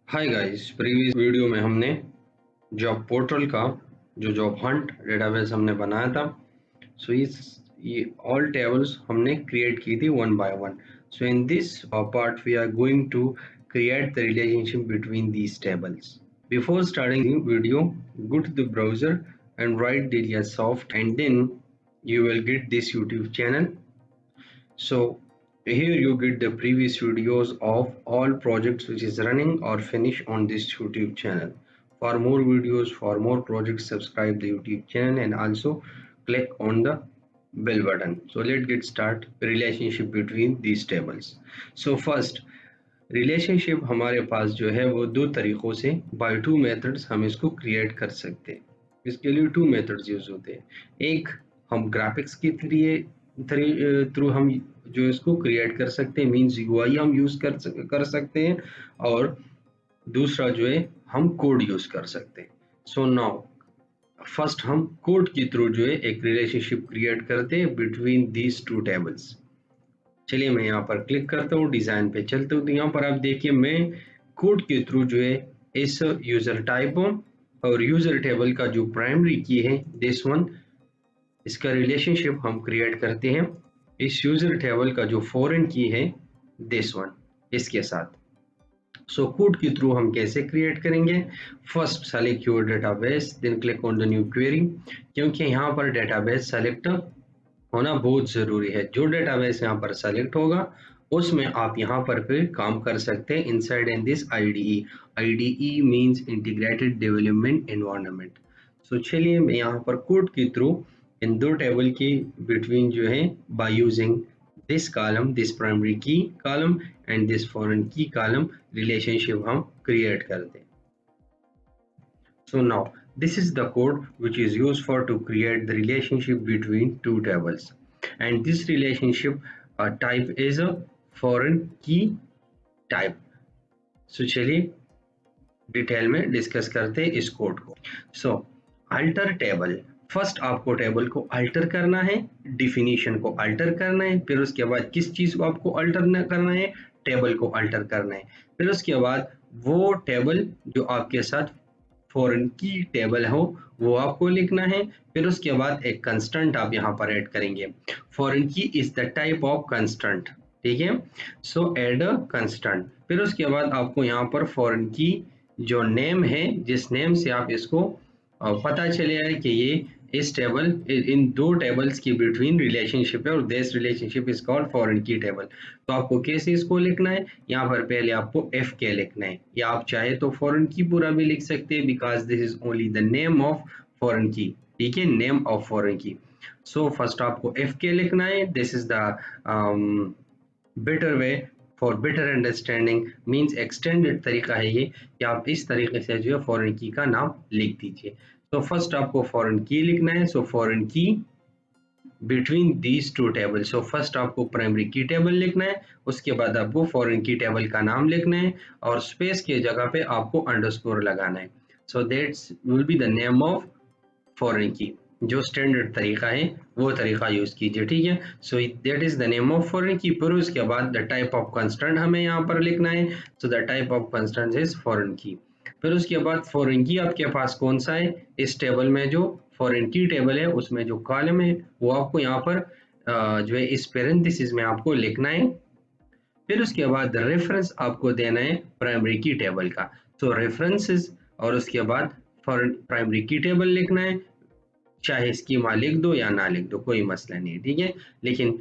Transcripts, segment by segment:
Hi guys, previous video में हमने job portal का जो जॉब हंट डेटाबेस हमने बनाया था। सो ये ऑल टेबल्स हमने क्रिएट की थी one by one. So in this part we are going to create the relationship between these tables. Before starting the video, go to the browser and write DeliaSoft, and then you will get this YouTube channel. So here you get the previous videos of all projects which is running or finish on this YouTube channel. For more videos, for more projects, subscribe the YouTube channel and also click on the bell button. So let's get start relationship between these tables. So first relationship हमारे पास जो है वो दो तरीकों से by two methods हम इसको क्रिएट कर सकते हैं। इसके लिए टू मेथड्स यूज होते हैं। एक हम ग्राफिक्स के थ्रू हम जो इसको क्रिएट कर सकते हैं, मींस यूआई हम यूज कर सकते हैं, और दूसरा जो है हम कोड यूज कर सकते हैं। सो नाउ फर्स्ट हम कोड के थ्रू जो है एक रिलेशनशिप क्रिएट करते हैं बिटवीन दीज टू टेबल्स। चलिए मैं यहाँ पर क्लिक करता हूँ, डिजाइन पे चलता हूँ, तो यहाँ पर आप देखिए मैं कोड के थ्रू जो है इस यूजर टाइप और यूजर टेबल का जो प्राइमरी की है दिस वन, इसका रिलेशनशिप हम क्रिएट करते हैं इस यूजर टेबल का जो फॉरेन की है दिस वन इसके साथ। सो कोड के थ्रू हम कैसे क्रिएट करेंगे? First select your database, then click on the new query, क्योंकि यहाँ पर डेटाबेस सेलेक्ट होना बहुत ज़रूरी है। जो डेटाबेस यहाँ पर सेलेक्ट होगा उसमें आप यहाँ पर फिर काम कर सकते हैं inside in this IDE. IDE means integrated development environment. So चलिए मैं यहाँ पर कोड के थ्रू इन दो टेबल के बिटवीन जो है by using this column, this primary की कॉलम एंड दिस फॉरेन की कॉलम रिलेशनशिप हम क्रिएट करते हैं। So now this is the code which is used for to create the relationship between two tables, and this relationship type is a foreign key type. So चलिए detail में discuss करते हैं इस code को। सो alter table, first आपको table को alter करना है, डिफिनीशन को अल्टर करना है, फिर उसके बाद किस चीज को आपको अल्टर करना है? टेबल को अल्टर करना है। फिर उसके बाद वो टेबल जो आपके साथ फॉरेन की टेबल हो वो आपको लिखना है। फिर उसके बाद एक कंस्टेंट आप यहाँ पर ऐड करेंगे। Foreign key is the type of constant, ठीक है। So add a constant. फिर उसके बाद आपको यहाँ पर फॉरेन की जो नेम है, जिस नेम से आप इसको पता चलेगा कि ये इस टेबल इन दो टेबल्स की बिटवीन रिलेशनशिप है और this relationship is called foreign key table. तो आपको कैसे इसको लिखना है? यहाँ पर पहले आपको एफ के लिखना है, या आप चाहे तो फॉरेन की पूरा भी लिख सकते हैं because this is only the name of foreign की, ठीक है, नेम ऑफ फॉरेन की। सो फर्स्ट आपको एफ के लिखना है। This is the better way for better understanding, means extended तरीका है ये कि आप इस तरीके से जो है फॉरेन की का नाम लिख दीजिए। तो फर्स्ट आपको फॉरेन की लिखना है। सो फॉरेन की between these two table, so first आपको प्राइमरी की टेबल लिखना है, उसके बाद आपको फॉरेन की टेबल का नाम लिखना है और स्पेस की जगह पे आपको अंडरस्कोर लगाना है। So that's will be the name of foreign की। जो स्टैंडर्ड तरीका है वो तरीका यूज कीजिए, ठीक है। सो that is the name of foreign key. फिर उसके बाद द टाइप ऑफ कंस्टेंट हमें यहाँ पर लिखना है। So the type of constant is foreign key. फिर उसके बाद फॉरेन की आपके पास कौन सा है? इस टेबल में जो फॉरेन की टेबल है उसमें जो कॉलम है वो आपको यहाँ पर जो है इस पेरेंथेसिस में आपको लिखना है। फिर उसके बाद रेफरेंस आपको देना है प्राइमरी की टेबल का। सो रेफरेंसेस, और उसके बाद फॉरेन प्राइमरी की टेबल लिखना है। चाहे स्कीमा लिख दो या ना लिख दो, कोई मसला नहीं है, ठीक है। लेकिन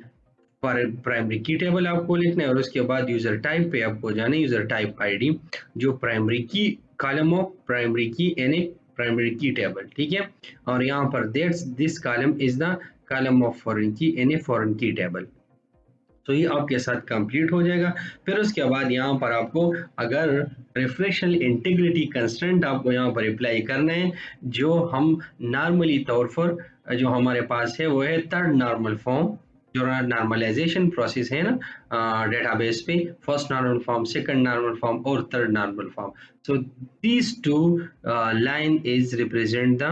प्राइमरी की टेबल आपको लिखना है और उसके बाद यूजर टाइप पे आपको जाना है, यूजर टाइप आईडी जो प्राइमरी की कॉलम ऑफ प्राइमरी की यानी प्राइमरी की टेबल, ठीक है। और यहाँ पर this column is the column of foreign की यानी फॉरेन की टेबल। तो ये आपके साथ कंप्लीट हो जाएगा। फिर उसके बाद यहाँ पर आपको अगर रेफरेंशियल इंटीग्रिटी कंस्ट्रेंट आपको यहाँ पर अप्लाई करना है, जो हम नॉर्मली तौर पर जो हमारे पास है वो है थर्ड नॉर्मल फॉर्म। जो नॉर्मलाइजेशन प्रोसेस है ना डेटाबेस पे, first normal form, second normal form और third normal form. So these two line is represent the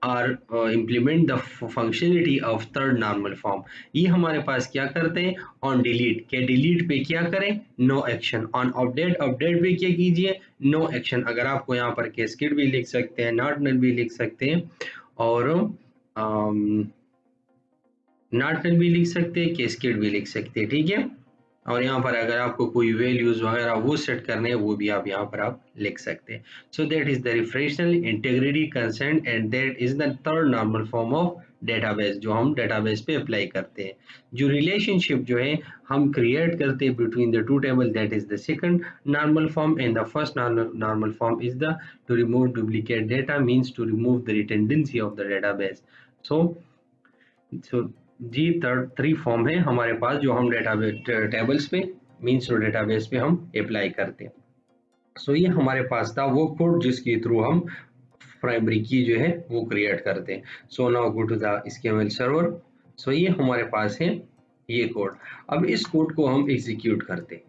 और implement the functionality of third normal form. ये हमारे पास क्या करते हैं, ऑन डिलीट के डिलीट पे क्या करें, no action, on update update पे क्या कीजिए, नो एक्शन। अगर आपको यहाँ पर कैस्केड भी लिख सकते हैं, नॉट नल भी लिख सकते हैं, और नॉट नल भी लिख सकते हैं, कैस्केड भी लिख सकते हैं, ठीक है। और यहाँ पर अगर आपको कोई वैल्यूज वगैरह वो सेट करने हैं वो भी आप यहाँ पर आप लिख सकते हैं। So that is the referential integrity consent and that is the third normal form of database जो हम डेटाबेस पे अप्लाई करते हैं। जो रिलेशनशिप जो है हम क्रिएट करते हैं between the two table, that is the second normal form, and the first normal form is the to remove duplicate data, means to remove the redundancy of the database. So so जी three form है हमारे पास जो हम database tables पे means to database पे हम apply करते हैं। सो ये हमारे पास था वो कोड जिसके थ्रू हम प्राइमरी की जो है वो क्रिएट करते हैं। So now go to the HTML server. So ये हमारे पास है ये कोड। अब इस कोड को हम एग्जीक्यूट करते हैं।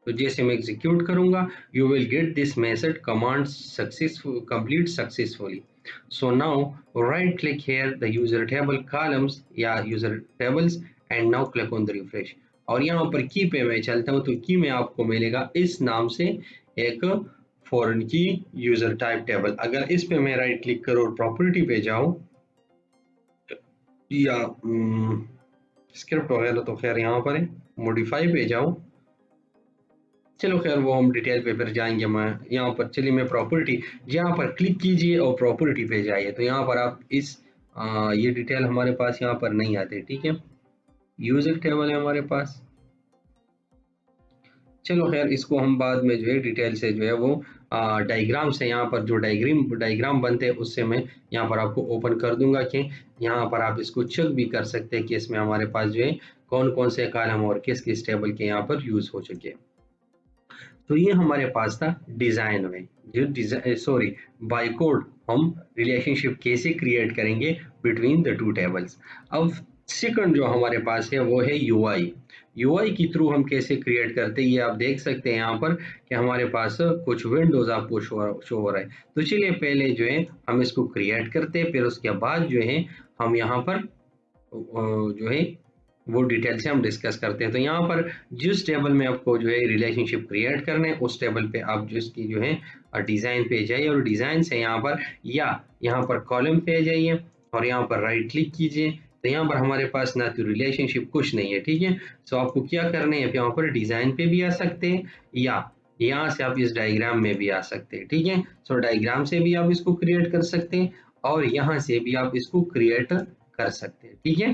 तो जैसे मैं एग्जीक्यूट करूंगा, you will get this message, command successful complete successfully. So now right click here the user table columns या user tables and now click on the refresh। और यहाँ पर की पे मैं चलता हूँ तो की में आपको मिलेगा इस नाम से एक फॉरेन की यूजर टाइप टेबल। अगर इस पे मैं राइट क्लिक करूँ और प्रॉपर्टी पे जाऊँ या स्क्रिप्ट वगैरह तो खैर यहाँ पर है, मॉडिफाई पे जाऊँ, चलो खैर वो हम डिटेल पे फिर जाएंगे। मैं यहाँ पर चलिए मैं प्रॉपर्टी, यहाँ पर क्लिक कीजिए और प्रॉपर्टी पे जाइए तो यहाँ पर आप इस ये डिटेल हमारे पास यहाँ पर नहीं आते, ठीक है। यूजर टेबल है हमारे पास, चलो खैर इसको हम बाद में जो है डिटेल से जो है वो डायग्राम से, यहाँ पर जो डायग्राम बनते हैं उससे मैं यहाँ पर आपको ओपन कर दूंगा कि यहाँ पर आप इसको चेक भी कर सकते हैं कि इसमें हमारे पास जो है कौन कौन से कॉलम और किस किस टेबल के यहाँ पर यूज हो चुके हैं। तो ये हमारे पास था डिजाइन में, जो डिजाइन सॉरी बाय कोड हम रिलेशनशिप कैसे क्रिएट करेंगे बिटवीन द टू टेबल्स। अब सेकंड जो हमारे पास है वो है यूआई। यूआई के थ्रू हम कैसे क्रिएट करते हैं ये आप देख सकते हैं यहाँ पर कि हमारे पास कुछ विंडोज आपको शो हो रहा है। तो चलिए पहले जो है हम इसको क्रिएट करते हैं, फिर उसके बाद जो है हम यहाँ पर जो है वो डिटेल से हम डिस्कस करते हैं। तो यहाँ पर जिस टेबल में आपको जो है रिलेशनशिप क्रिएट करने हैं उस टेबल पे आप जिसकी जो है डिजाइन पे जाइए और डिजाइन से यहाँ पर या यहाँ पर कॉलम पे जाइए और यहाँ पर राइट क्लिक कीजिए। तो यहाँ पर हमारे पास ना तो रिलेशनशिप कुछ नहीं है, ठीक है। सो आपको क्या करना है, यहाँ पर डिजाइन पे भी आ सकते हैं या यहाँ से आप इस डायग्राम में भी आ सकते हैं, ठीक है। सो डायग्राम से भी आप इसको क्रिएट कर सकते हैं और यहाँ से भी आप इसको क्रिएट कर सकते हैं, ठीक है।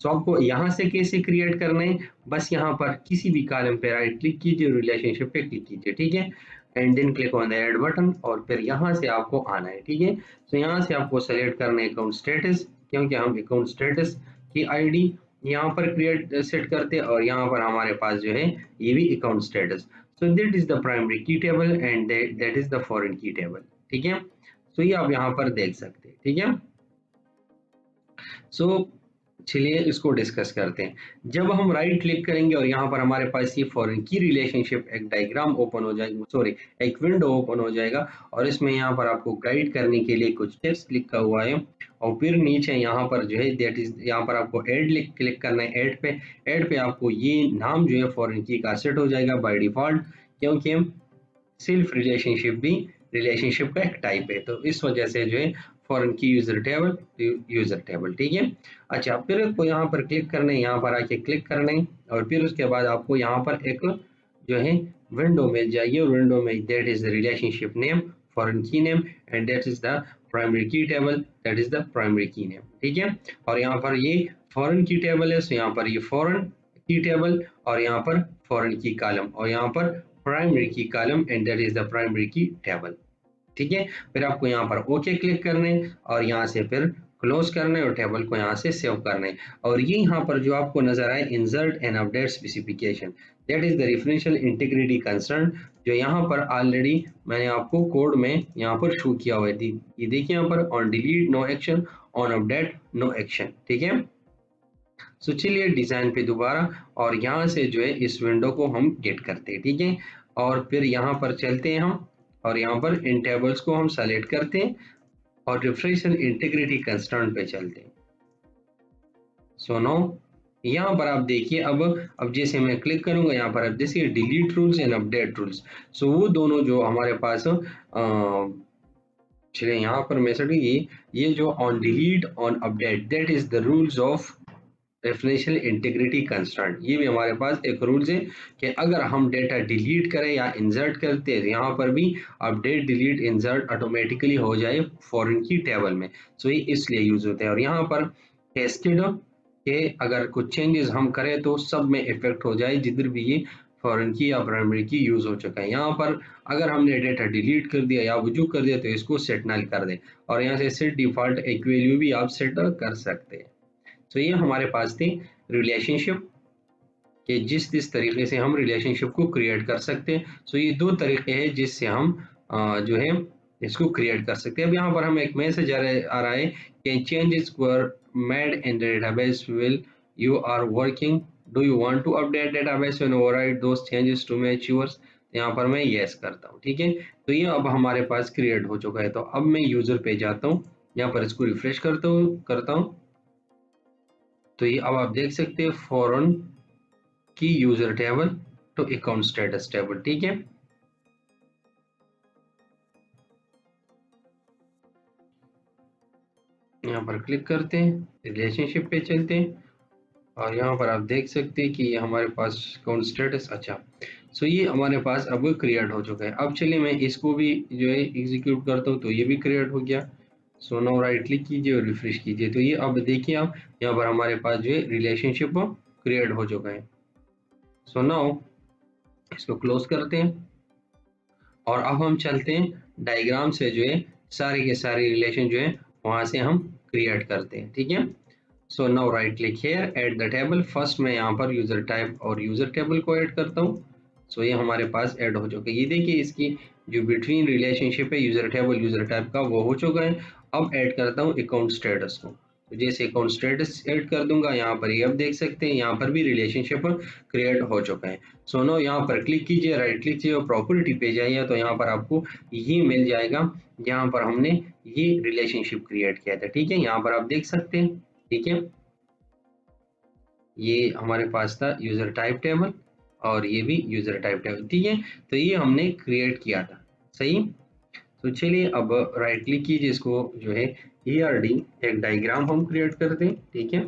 तो आपको यहाँ से कैसे क्रिएट करना है, बस यहाँ पर किसी भी कॉलम पे राइट क्लिक कीजिए, रिलेशनशिप पे क्लिक कीजिए, ठीक है, and then click on the add button और फिर यहाँ से आपको आना है, ठीक है। तो यहाँ से आपको सेलेक्ट करना है अकाउंट स्टेटस, क्योंकि हम अकाउंट स्टेटस की आईडी यहाँ पर क्रिएट सेट करते हैं और यहाँ पर हमारे पास जो है ये भी account status. So that is the primary key table and that is the foreign key table, ठीक है। तो ये आप यहाँ पर देख सकते हैं, ठीक है। सो चलिए इसको डिस्कस करते हैं। जब हम राइट क्लिक करेंगे और यहाँ पर हमारे पास ये फॉरेन की रिलेशनशिप एक डायग्राम ओपन हो जाएगा, सॉरी एक विंडो ओपन हो जाएगा और इसमें यहाँ पर आपको गाइड करने के लिए कुछ टेक्स्ट लिखा हुआ है और फिर नीचे यहाँ पर जो है दैट इज यहाँ पर आपको ऐड क्लिक करना है। ऐड पे आपको ये नाम जो है फॉरेन की का सेट हो जाएगा बाय डिफॉल्ट, क्योंकि सेल्फ रिलेशनशिप भी रिलेशनशिप का एक टाइप है, तो इस वजह से जो है फॉरेन की यूजर टेबल, ठीक है। अच्छा फिर आपको यहाँ पर क्लिक करना है, यहाँ पर आके क्लिक करना है और फिर उसके बाद आपको यहाँ पर एक जो है विंडो में जाइए और विंडो में that is the relationship name foreign key name and that is the primary key table, that is the primary key name, ठीक है। और यहाँ पर ये फॉरेन की टेबल है, तो यहाँ पर ये फॉरेन की टेबल और यहाँ पर फॉरेन की कॉलम और यहाँ पर प्राइमरी की column and that is the primary key table, ठीक है। फिर आपको यहाँ पर ओके क्लिक करने और यहाँ से फिर क्लोज करने और टेबल को यहाँ से सेव करने। और ये यहाँ पर जो आपको नजर आए insert and update specification, that is the referential integrity concern, जो यहाँ पर ऑलरेडी मैंने आपको कोड में यहाँ पर शो किया हुआ थी। ये देखिए यहाँ पर on delete no action, on update no action, ठीक है। सो चलिए डिजाइन पे दोबारा और यहाँ से जो है इस विंडो को हम गेट करते हैं, ठीक है। और फिर यहाँ पर चलते हैं हम और यहाँ पर इन टेबल्स को हम सेलेक्ट करते हैं और रिफ्रेश एंड इंटीग्रिटी कंस्ट्रेंट पे चलते हैं। सो नाउ यहाँ पर आप देखिए, अब जैसे मैं क्लिक करूंगा यहाँ पर आप देखिए delete rules and update rules. So वो दोनों जो हमारे पास चलिए यहाँ पर मैसेज ये जो on delete on update that is the rules of referential integrity constraint. ये भी हमारे पास एक रूल्स है कि अगर हम डेटा डिलीट करें या इंसर्ट करते हैं, यहाँ पर भी अपडेट डिलीट इंसर्ट ऑटोमेटिकली हो जाए फॉरेन की टेबल में। सो ये इसलिए यूज होते हैं। और यहाँ पर कैस्केड के अगर कुछ चेंजेस हम करें तो सब में इफेक्ट हो जाए जिधर भी ये फॉरेन की या प्राइमरी की यूज हो चुका है। यहाँ पर अगर हमने डेटा डिलीट कर दिया या वजू कर दिया तो इसको सेट नल कर दे, और यहाँ से सेट डिफॉल्ट एक वैल्यू भी आप सेट कर सकते हैं। तो ये हमारे पास थी रिलेशनशिप कि जिस तरीके से हम रिलेशनशिप को क्रिएट कर सकते हैं। सो ये दो तरीके हैं जिससे हम जो है इसको क्रिएट कर सकते हैं। अब यहाँ पर हमें एक मैसेज आ रहा है कि changes were made in the database will you are working, do you want to update database and overwrite those changes to match yours. यहाँ पर मैं यस करता हूँ, ठीक है। तो ये अब हमारे पास क्रिएट हो चुका है। तो अब मैं यूजर पे जाता हूँ, यहाँ पर इसको रिफ्रेश करता हूँ। तो ये अब आप देख सकते हैं फॉरेन की यूजर टेबल तो अकाउंट स्टेटस टेबल, ठीक है। यहाँ पर क्लिक करते हैं, रिलेशनशिप पे चलते हैं, और यहाँ पर आप देख सकते हैं कि ये हमारे पास अकाउंट स्टेटस, अच्छा। सो ये हमारे पास अब क्रिएट हो चुका है। अब चलिए मैं इसको भी जो है एग्जीक्यूट करता हूँ, तो ये भी क्रिएट हो गया। सो नाउ राइट क्लिक कीजिए और रिफ्रेश कीजिए, तो ये अब देखिए आप यहाँ पर हमारे पास जो है रिलेशनशिप क्रिएट हो चुका है। सो नाउ इसको क्लोज करते हैं, और अब हम चलते हैं डायग्राम से जो है सारे के सारे रिलेशन जो है वहां से हम क्रिएट करते हैं, ठीक है। So now right click here add the table. First मैं यहाँ पर यूजर टाइप और यूजर टेबल को ऐड करता हूँ। सो ये हमारे पास ऐड हो चुका है। ये देखिए इसकी जो बिटवीन रिलेशनशिप है यूजर टेबल यूजर टाइप का वो हो चुका है। अब ऐड करता हूँ अकाउंट स्टेटस को। तो जैसे अकाउंट स्टेटस ऐड कर दूंगा यहाँ पर, ये अब देख सकते हैं यहाँ पर भी रिलेशनशिप क्रिएट हो चुका है। सो नो यहाँ पर क्लिक कीजिए, राइट क्लिक कीजिए और प्रॉपर्टी पे जाइए, तो यहाँ पर आपको ये मिल जाएगा यहाँ पर हमने ये रिलेशनशिप क्रिएट किया था, ठीक है। यहाँ पर आप देख सकते हैं, ठीक है। ये हमारे पास था यूजर टाइप टेबल और ये भी यूजर टाइप टेबल, ठीक है। तो ये हमने क्रिएट किया था, सही। तो चलिए अब राइट क्लिक कीजिए, इसको जो है ERD एक डायग्राम हम क्रिएट करते हैं, ठीक है।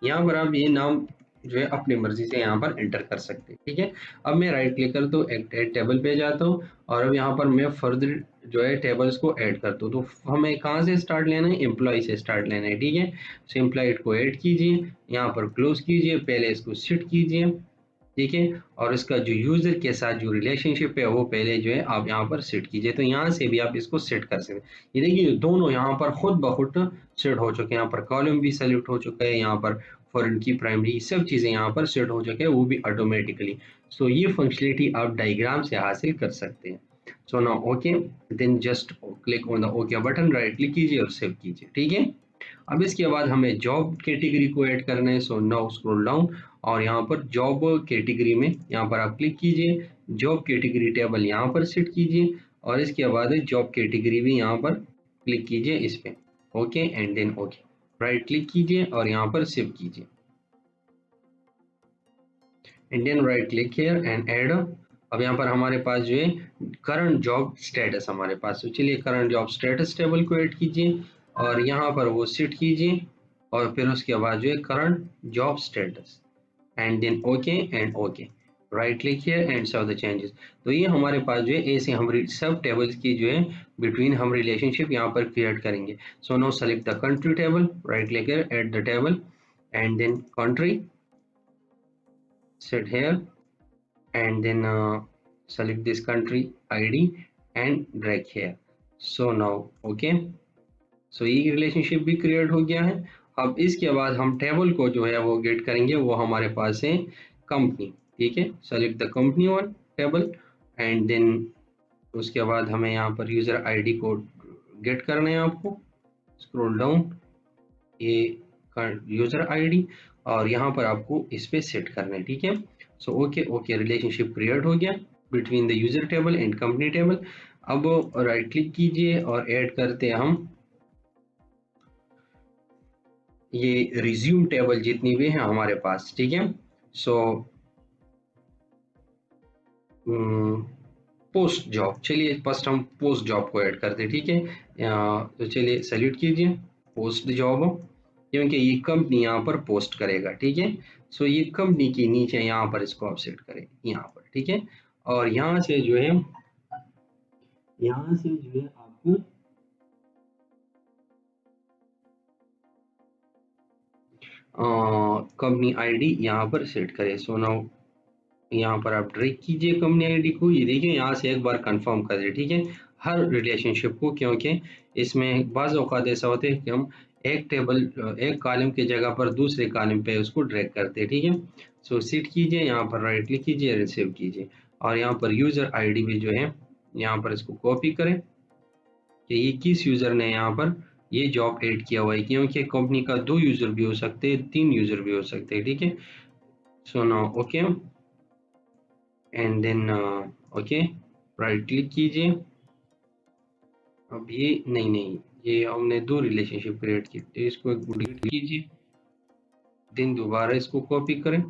यहाँ पर आप ये नाम जो है अपनी मर्जी से यहाँ पर एंटर कर सकते हैं, ठीक है। अब मैं राइट क्लिक करता हूँ, ऐड टेबल पे जाता हूँ, और अब यहाँ पर मैं फर्दर जो है टेबल्स को ऐड करता हूँ। तो हमें कहाँ से स्टार्ट लेना है, एम्प्लॉय से स्टार्ट लेना है, ठीक है। सो एम्प्लॉय को ऐड कीजिए, यहाँ पर क्लोज कीजिए, पहले इसको शिफ्ट कीजिए, ठीक है। और इसका जो यूजर के साथ जो रिलेशनशिप है वो पहले जो है आप यहाँ पर सेट कीजिए। तो यहाँ से भी आप इसको सेट कर सकते हैं। ये देखिए दोनों यहाँ पर खुद ब खुद सेट हो चुके हैं। यहाँ पर कॉलम भी सेलेक्ट हो चुका है, यहाँ पर फॉरेन की प्राइमरी सब चीजें यहाँ पर सेट हो चुके हैं, वो भी ऑटोमेटिकली। सो ये फंक्शनलिटी आप डायग्राम से हासिल कर सकते हैं। So now okay, then just click on the okay button, right click कीजिए और सेव कीजिए, ठीक है। अब इसके बाद हमें जॉब कैटेगरी को ऐड करना है। सो नाउ स्क्रॉल डाउन, और यहाँ पर जॉब कैटेगरी में यहाँ पर आप क्लिक कीजिए, जॉब कैटेगरी टेबल यहाँ पर सेट कीजिए, और इसके बाद जॉब कैटेगरी भी यहाँ पर क्लिक कीजिए इस पे, okay and then okay, right click कीजिए और यहाँ पर सेव कीजिए, and then right click here and add. अब यहाँ पर हमारे पास जो है करंट जॉब स्टेटस हमारे पास, तो चलिए करंट जॉब स्टेटस टेबल को ऐड कीजिए और यहाँ पर वो सेट कीजिए, और फिर उसके बाद जो है current job status and then okay and okay, right click here and save the changes. तो ये हमारे पास जो है ऐसे हम सब टेबल्स की जो है बिटवीन हम रिलेशनशिप यहाँ पर क्रिएट करेंगे। So now select the country table, right click here, add the table and then country, set here and then select this country ID and drag here. So now okay, so ये relationship भी create हो गया है। अब इसके बाद हम table को जो है वो गेट करेंगे, वो हमारे पास है कंपनी, ठीक है। Select the company one table and then उसके बाद हमें यहाँ पर यूजर आईडी को गेट करना है आपको। स्क्रॉल डाउन, ये यूजर आईडी, और यहाँ पर आपको इस पे सेट करना है, ठीक है। So okay okay, relationship create हो गया between the user table and company table. अब राइट क्लिक कीजिए और ऐड करते हैं हम ये रिज्यूम टेबल जितनी भी है हमारे पास, ठीक है। सो पोस्ट जॉब, चलिए फर्स्ट हम पोस्ट जॉब को ऐड करते हैं, ठीक है। तो चलिए सेलेक्ट कीजिए पोस्ट जॉब, क्योंकि ये कंपनी यहाँ पर पोस्ट करेगा, ठीक है। सो ये कंपनी के नीचे यहाँ पर इसको आप सेट करें यहाँ पर, ठीक है। और यहाँ से जो है, यहाँ से जो है आपको कंपनी आईडी यहाँ पर सेट करें। सो नाउ यहाँ पर आप ड्रैग कीजिए कंपनी आईडी को, ये देखिए यहाँ से एक बार कंफर्म कर दे, ठीक है, हर रिलेशनशिप को, क्योंकि इसमें बाज़ औक़ात ऐसा होता है कि हम एक टेबल एक कॉलम की जगह पर दूसरे कॉलम पे उसको ड्रैग करते हैं, ठीक है। सो सिट कीजिए, यहाँ पर राइट क्लिक कीजिए, रिसीव कीजिए, और यहाँ पर यूज़र आईडी भी जो है यहाँ पर इसको कॉपी करें कि ये किस यूज़र ने यहाँ पर ये जॉब ऐड किया हुआ है, क्योंकि कंपनी का 2 यूज़र भी हो सकते हैं, 3 यूज़र भी हो सकते हैं, ठीक है। So now okay, and then okay, right click कीजिए। अब ये नहीं, ये हमने 2 रिलेशनशिप क्रिएट की, तो इसको डिलीट कीजिए, देन दोबारा इसको कॉपी करें,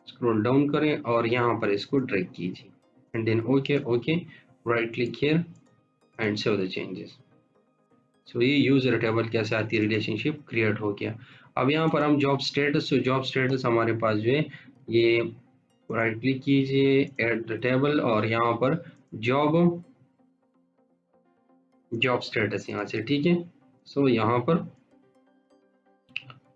स्क्रॉल डाउन करें और यहाँ पर इसको ड्रैग कीजिए, and then okay okay, right click here and save the changes. So ये यूजर टेबल कैसे आती है, रिलेशनशिप क्रिएट हो गया। अब यहाँ पर हम जॉब स्टेटस, तो जॉब स्टेटस हमारे पास जो है, ये राइट क्लिक कीजिए, ऐड द टेबल, और यहाँ पर जॉब स्टेटस यहाँ से, ठीक है। सो यहाँ पर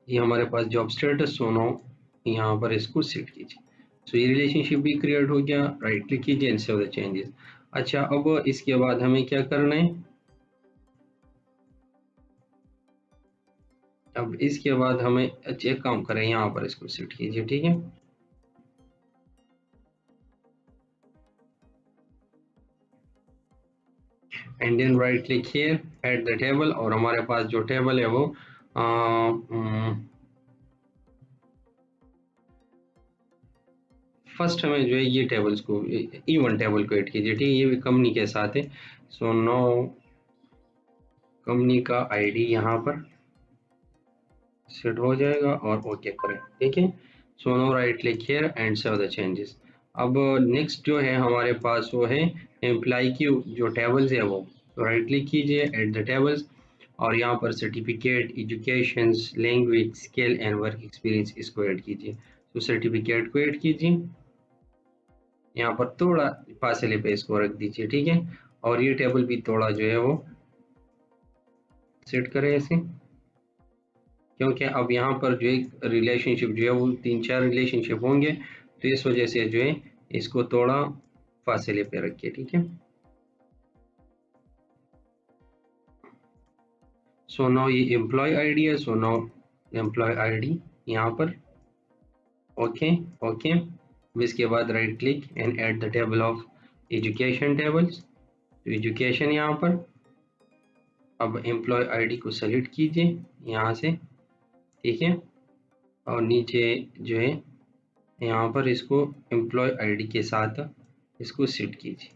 ये हमारे पास जॉब स्टेटस सोनो, यहाँ पर इसको सेट कीजिए। सो ये रिलेशनशिप भी क्रिएट हो गया, राइट क्लिक कीजिए एंड सेव द चेंजेस। अच्छा, अब इसके बाद हमें क्या करना है, अब इसके बाद हमें एक काम करें, यहाँ पर इसको सेट कीजिए, ठीक है। And then right click here, add the table, और हमारे पास जो टेबल है वो फर्स्ट हमें जो है ये टेबल्स को, E1 टेबल को ऐड कीजिए, ठीक है, ये भी कंपनी के साथ है। सो नो कंपनी का आईडी यहाँ पर सेट हो जाएगा और ओके करें, ठीक है। So no right click here and save the changes. अब नेक्स्ट जो है हमारे पास वो है एम्प्लॉय की जो टेबल्स है वो, तो राइट क्लिक कीजिए, ऐड द टेबल्स, और यहाँ पर certificate, education, language, skill and work experience, इसको ऐड कीजिए। तो सर्टिफिकेट को ऐड कीजिए, यहाँ पर थोड़ा फासले पे इसको रख दीजिए, ठीक है। और ये टेबल भी थोड़ा जो है वो सेट करें ऐसे, क्योंकि अब यहाँ पर जो एक रिलेशनशिप जो है वो 3-4 रिलेशनशिप होंगे, तो इस वजह से जो है इसको थोड़ा फासले पे रखिए, ठीक है। सो नाउ ये एम्प्लॉय आईडी है, सो नाउ एम्प्लॉय आईडी यहाँ पर ओके ओके, इसके बाद right click and add the table of education tables, तो एजुकेशन यहाँ पर, अब एम्प्लॉय आईडी को सेलेक्ट कीजिए यहाँ से, ठीक है, और नीचे जो है यहाँ पर इसको एम्प्लॉय आईडी के साथ इसको सेट कीजिए,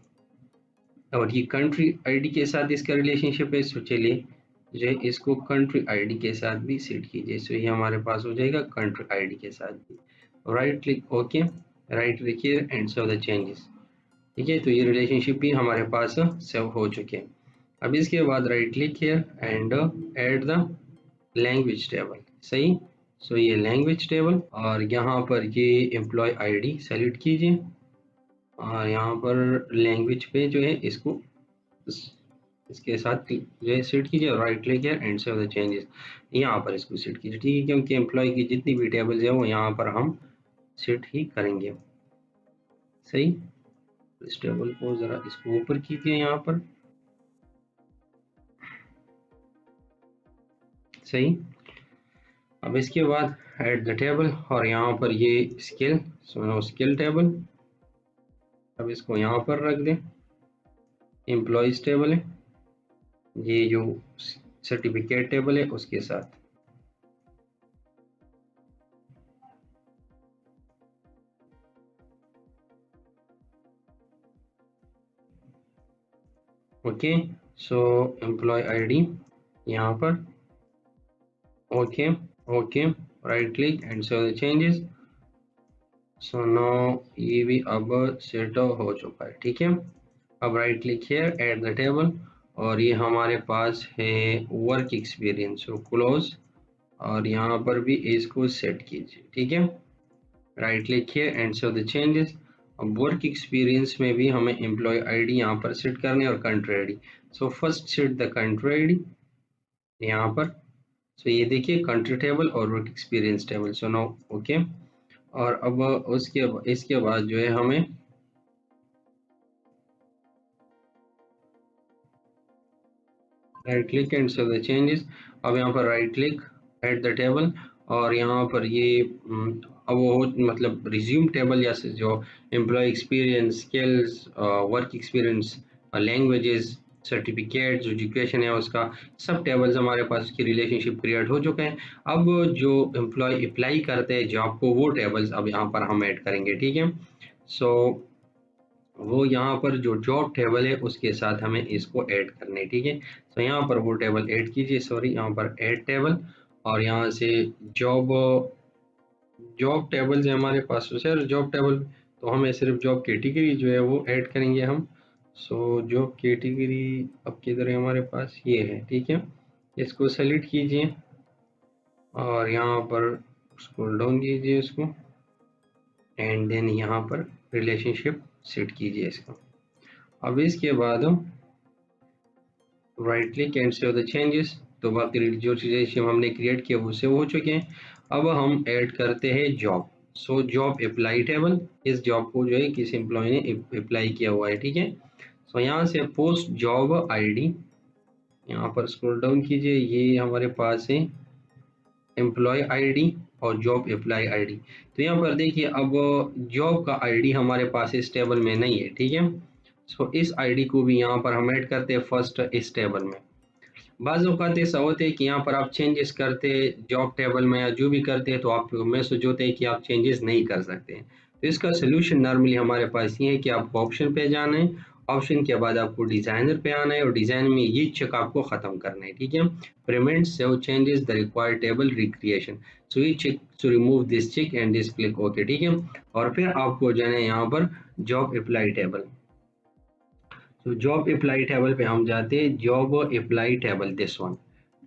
और ये कंट्री आईडी के साथ इसका रिलेशनशिप है, सो चलिए जो है इसको कंट्री आईडी के साथ भी सेट कीजिए। सो ये हमारे पास हो जाएगा कंट्री आईडी के साथ भी, right click okay, right click here and save the changes, ठीक है। तो ये रिलेशनशिप भी हमारे पास सेव हो चुके हैं। अब इसके बाद right click here and add the language table, सही। सो ये लैंग्वेज टेबल, और यहाँ पर ये एम्प्लॉय आईडी सेलेक्ट कीजिए, और यहाँ पर लैंग्वेज पे जो है इसको इसके साथ जो है सेट कीजिए, और right click here and save the changes, यहाँ पर इसको सेट कीजिए, ठीक है, क्योंकि एम्प्लॉय की जितनी भी टेबल्स है वो यहाँ पर हम सेट ही करेंगे, सही। इस टेबल को ज़रा इसको ऊपर कीजिए यहाँ पर, सही। अब इसके बाद ऐड द टेबल, और यहाँ पर ये स्किल, सो स्किल टेबल, अब इसको यहाँ पर रख दें, एम्प्लॉयज टेबल है, ये जो सर्टिफिकेट टेबल है उसके साथ, ओके। सो एम्प्लॉय आईडी यहाँ पर okay okay, right click and save the changes. So now ये भी अब सेट हो चुका है, ठीक है। अब right click here eight the table, और ये हमारे पास है वर्क एक्सपीरियंस, सो क्लोज, और यहाँ पर भी इसको सेट कीजिए, ठीक है। Right click here and save the changes. अब वर्क एक्सपीरियंस में भी हमें एम्प्लॉय आईडी यहाँ पर सेट करनी है और country ID. So first set the country ID यहाँ पर। सो ये देखिए कंट्री टेबल और work experience table, so no okay. और अब उसके इसके बाद जो है हमें right click and save the changes. अब यहाँ पर right click at the table, और यहाँ पर ये अब वो मतलब रिज्यूम टेबल या जो employ experience, skills, work experience, languages, certificate जो एजुकेशन है उसका, सब टेबल्स हमारे पास उसकी रिलेशनशिप क्रिएट हो चुके हैं। अब जो एम्प्लॉय अप्लाई करते हैं जॉब को, वो टेबल्स अब यहाँ पर हम ऐड करेंगे, ठीक है। सो वो यहाँ पर जो जॉब टेबल है उसके साथ हमें इसको ऐड करने है, ठीक है। तो यहाँ पर वो टेबल ऐड कीजिए, सॉरी यहाँ पर ऐड टेबल, और यहाँ से जॉब जॉब टेबल है हमारे पास, तो सर जॉब टेबल तो हमें सिर्फ जॉब कैटेगरी जो है वो ऐड करेंगे हम। सो जॉब कैटेगरी अब किधर है हमारे पास, ये है, ठीक है। इसको सेलेक्ट कीजिए और यहाँ पर स्क्रॉल डाउन कीजिए इसको, एंड देन यहाँ पर रिलेशनशिप सेट कीजिए इसका। अब इसके बाद right click and save the changes. तो बाकी जो चीज़ें हमने क्रिएट किया वो सेव हो चुके हैं। अब हम ऐड करते हैं job. So job apply table, इस जॉब को जो है किसी एम्प्लॉय ने अप्लाई किया हुआ है, ठीक है। सो यहाँ से पोस्ट जॉब आईडी, यहाँ पर स्क्रॉल डाउन कीजिए, ये हमारे पास है एम्प्लॉय आईडी और जॉब अप्लाई आईडी। तो यहाँ पर देखिए अब जॉब का आईडी हमारे पास इस टेबल में नहीं है, ठीक है। सो इस आईडी को भी यहाँ पर हम ऐड करते हैं फर्स्ट इस टेबल में। बाज़ औक़ात ऐसा होता है कि यहाँ पर आप चेंजेस करते जॉब टेबल में या जो भी करते हैं तो आप मैसेज होते हैं कि आप चेंजेस नहीं कर सकते हैं। तो इसका सलूशन नॉर्मली हमारे पास ये है कि आपको ऑप्शन पे जाना है, ऑप्शन के बाद आपको डिज़ाइनर पे आना है और डिज़ाइन में ये चेक आपको ख़त्म करना है, ठीक है। Prevent save changes the required table recreation, so ये check to remove this check and this click okay, ठीक है। और फिर आपको जाना है यहाँ पर जॉब अप्लाई टेबल। तो जॉब अप्लाई टेबल पे हम जाते हैं, job apply table this one,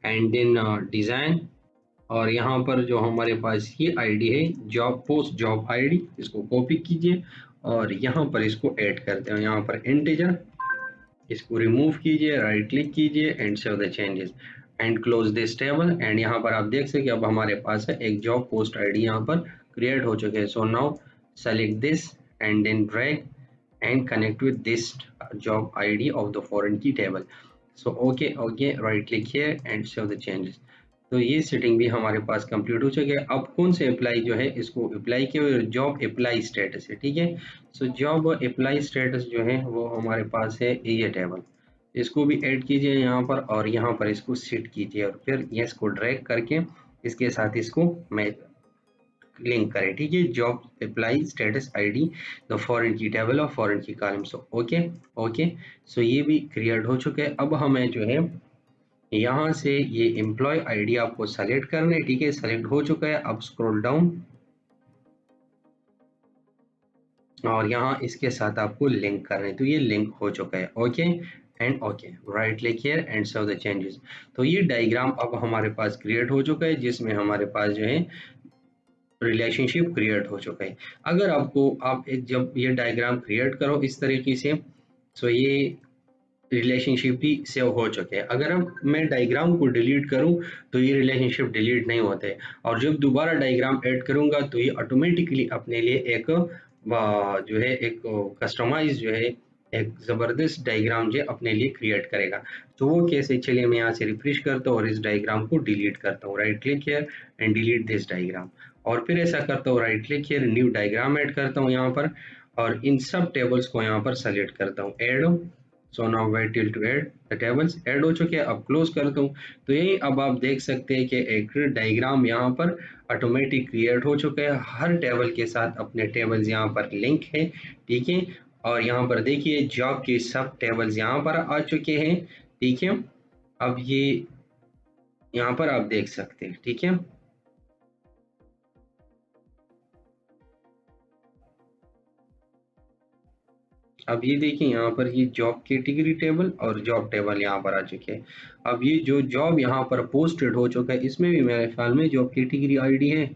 and then design, और यहाँ पर जो हमारे पास ये आईडी है जॉब पोस्ट जॉब आईडी, इसको कॉपी कीजिए और यहाँ पर इसको ऐड करते हैं, यहाँ पर इंटीजर, इसको रिमूव कीजिए, राइट क्लिक कीजिए and save the changes and close this table. And यहाँ पर आप देख सकते अब हमारे पास है एक जॉब पोस्ट आईडी यहाँ पर क्रिएट हो चुके हैं। So now select this and then drag and connect with this job ID of the foreign key table. So okay, right click here and save the changes. तो ये setting भी हमारे पास complete हो चुकी है। अब कौन से अप्लाई जो है इसको अप्लाई किया हुआ जॉब अप्लाई स्टेटस है, ठीक है। सो जॉब अप्लाई स्टेटस जो है वो हमारे पास है ये टेबल, इसको भी ऐड कीजिए यहाँ पर और यहाँ पर इसको सेट कीजिए और फिर ये इसको ड्रैग करके इसके साथ इसको मैं लिंक करें, ठीक है। Job apply status ID the foreign key table और फॉरेन की कॉलम। सो ओके सो ये भी क्रिएट हो चुके हैं। अब हमें जो है यहाँ से ये एम्प्लॉय आईडी आपको सेलेक्ट करना है, ठीक है। सेलेक्ट हो चुका है, अब स्क्रॉल डाउन और यहाँ इसके साथ आपको लिंक करना है, तो ये लिंक हो चुका है, okay and okay, right click here and save the changes. तो ये डायग्राम अब हमारे पास क्रिएट हो चुका है जिसमें हमारे पास जो है रिलेशनशिप क्रिएट हो चुका है। अगर आपको जब ये डायग्राम क्रिएट करो इस तरीके से, तो ये रिलेशनशिप भी सेव हो चुके हैं। अगर मैं डायग्राम को डिलीट करूं तो ये रिलेशनशिप डिलीट नहीं होते, और जब दोबारा डायग्राम ऐड करूंगा तो ये ऑटोमेटिकली अपने लिए एक जो है एक कस्टमाइज जो है एक ज़बरदस्त डायग्राम जो अपने लिए क्रिएट करेगा। तो वो कैसे, चलिए मैं यहाँ से रिफ्रेश करता हूँ और इस डायग्राम को डिलीट करता हूँ, right click here and delete this diagram. और फिर ऐसा करता हूँ, right click here new diagram add करता हूँ यहाँ पर, और इन सब टेबल्स को यहाँ पर सेलेक्ट करता हूँ, add. So now wait till to add the tables, add हो चुके हैं, अब क्लोज करता हूँ। तो यही अब आप देख सकते हैं कि एक डायग्राम यहाँ पर ऑटोमेटिक क्रिएट हो चुका है, हर टेबल के साथ अपने टेबल्स यहाँ पर लिंक है, ठीक है। और यहाँ पर देखिए जॉब के सब टेबल्स यहाँ पर आ चुके हैं, ठीक है। अब ये यहाँ पर आप देख सकते हैं, ठीक है। अब ये देखिए यहाँ पर ये जॉब कैटेगरी टेबल और जॉब टेबल यहाँ पर आ चुके हैं। अब ये जो जॉब यहाँ पर पोस्टेड हो चुका है, इसमें भी मेरे ख्याल में जॉब कैटेगरी आईडी है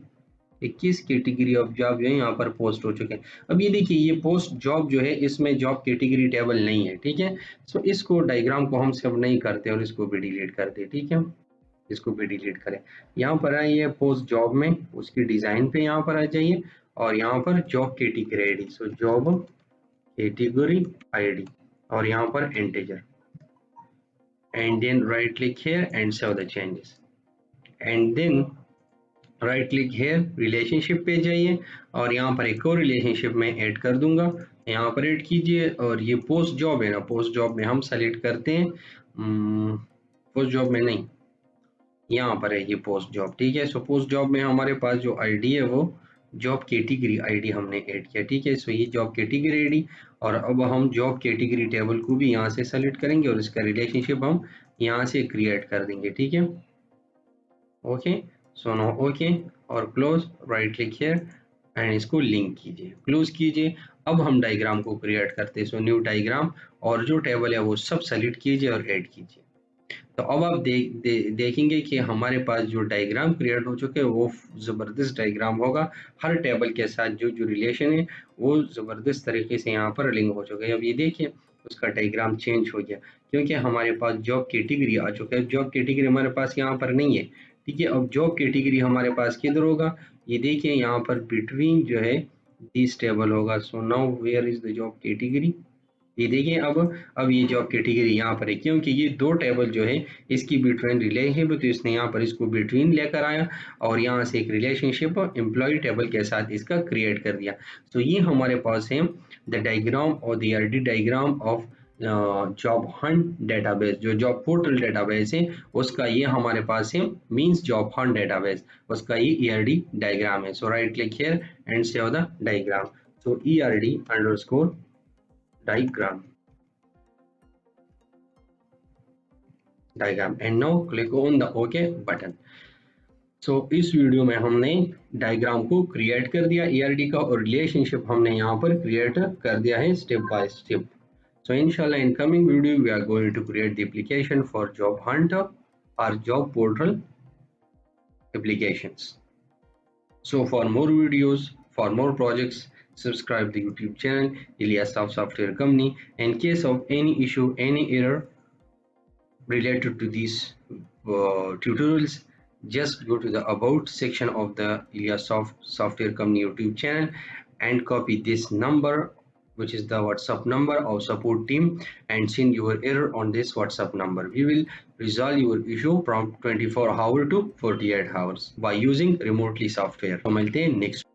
21 कैटेगरी ऑफ जॉब जो है यहाँ पर पोस्ट हो चुके हैं। अब ये देखिए ये पोस्ट जॉब जो है इसमें जॉब कैटेगरी टेबल नहीं है, ठीक है। सो इसको डायग्राम को हम सब नहीं करते और इसको भी डिलीट करते, ठीक है। इसको भी डिलीट करें। यहाँ पर आइए पोस्ट जॉब में उसकी डिजाइन पे यहाँ पर आ जाइए और यहाँ पर job category ID, so job category ID और यहाँ पर integer and then right click here and save the changes and then right click here relationship पे जाइए और यहाँ पर एक और रिलेशनशिप में ऐड कर दूंगा, यहाँ पर ऐड कीजिए। और ये पोस्ट जॉब है ना, पोस्ट जॉब में हम सेलेक्ट करते हैं, पोस्ट जॉब में नहीं, यहाँ पर है ये पोस्ट जॉब, ठीक है। सो पोस्ट जॉब में हमारे पास जो आईडी है वो जॉब कैटेगरी आईडी हमने ऐड किया, ठीक है। सो ये जॉब कैटेगरी आईडी और अब हम जॉब कैटेगरी टेबल को भी यहाँ से सेलेक्ट करेंगे और इसका रिलेशनशिप हम यहाँ से क्रिएट कर देंगे, ठीक है। ओके, सो नो ओके और close, right click here and इसको लिंक कीजिए, क्लोज कीजिए। अब हम डायग्राम को क्रिएट करते हैं, सो न्यू डायग्राम और जो टेबल है वो सब सेलेक्ट कीजिए और ऐड कीजिए। तो अब आप देखेंगे कि हमारे पास जो डायग्राम क्रिएट हो चुके हैं वो ज़बरदस्त डायग्राम होगा। हर टेबल के साथ जो जो रिलेशन है वो ज़बरदस्त तरीके से यहाँ पर लिंक हो चुके हैं। अब ये देखिए उसका डायग्राम चेंज हो गया क्योंकि हमारे पास जॉब कैटेगरी आ चुका है। जॉब कैटेगरी हमारे पास यहाँ पर नहीं है, ठीक है। अब जॉब कैटेगरी हमारे पास किधर होगा, ये देखिए यहाँ पर बिटवीन जो है दिस टेबल होगा। So now where is the job category, ये देखिए अब ये जॉब कैटेगरी यहाँ पर है क्योंकि ये दो टेबल जो है इसकी बिटवीन रिलेशनशिप, तो इसने यहाँ पर इसको बिटवीन लेकर आया और यहाँ से एक रिलेशनशिप एम्प्लॉय टेबल के साथ इसका क्रिएट कर दिया। तो ये हमारे पास है द डायग्राम और the ERD diagram of job Hunt database. जो जॉब पोर्टल डेटाबेस है उसका ये हमारे पास है मींस जॉब हंट डेटाबेस, उसका ये ईआरडी डायग्राम है। So right click here and save the diagram, so ERD underscore diagram and now click on the OK button। So इस वीडियो में हमने डायग्राम को क्रिएट कर दिया ईआरडी का और रिलेशनशिप हमने यहाँ पर क्रिएट कर दिया है स्टेप बाय स्टेप। सो इंशाल्लाह in coming video we are going to create the application for job hunt और job portal applications। So for more videos, for more projects, subscribe the YouTube channel Ilyas Software Company. In case of any issue, any error related to these tutorials, just go to the about section of the Ilyas Software Company YouTube channel and copy this number, which is the WhatsApp number of support team, and send your error on this WhatsApp number. We will resolve your issue from 24 hours to 48 hours by using remotely software। तो मिलते हैं next